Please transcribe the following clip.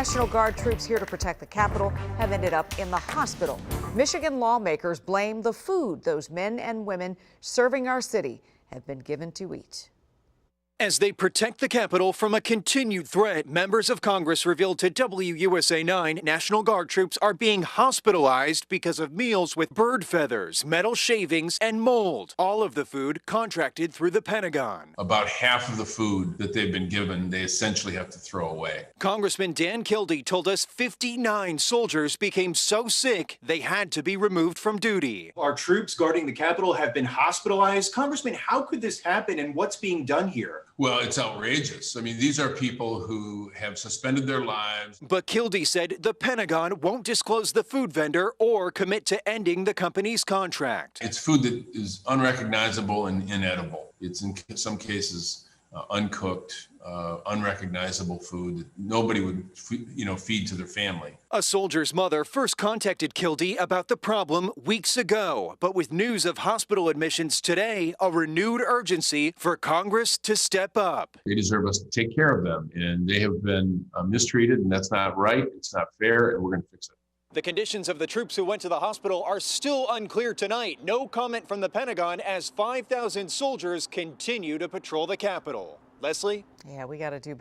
National Guard troops here to protect the Capitol have ended up in the hospital. Michigan lawmakers blame the food those men and women serving our city have been given to eat. As they protect the Capitol from a continued threat, members of Congress revealed to WUSA 9 National Guard troops are being hospitalized because of meals with bird feathers, metal shavings, and mold. All of the food contracted through the Pentagon. About half of the food that they've been given, they essentially have to throw away. Congressman Dan Kildee told us 59 soldiers became so sick they had to be removed from duty. Our troops guarding the Capitol have been hospitalized. Congressman, how could this happen and what's being done here? Well, it's outrageous. I mean, these are people who have suspended their lives. But Kildee said the Pentagon won't disclose the food vendor or commit to ending the company's contract. It's food that is unrecognizable and inedible. It's in some cases uncooked, unrecognizable food that nobody would, feed to their family. A soldier's mother first contacted Kildee about the problem weeks ago, but with news of hospital admissions today, a renewed urgency for Congress to step up. They deserve us to take care of them, and they have been mistreated, and that's not right. It's not fair, and we're going to fix it. The conditions of the troops who went to the hospital are still unclear tonight. No comment from the Pentagon as 5,000 soldiers continue to patrol the Capitol. Leslie? Yeah, we got to do better.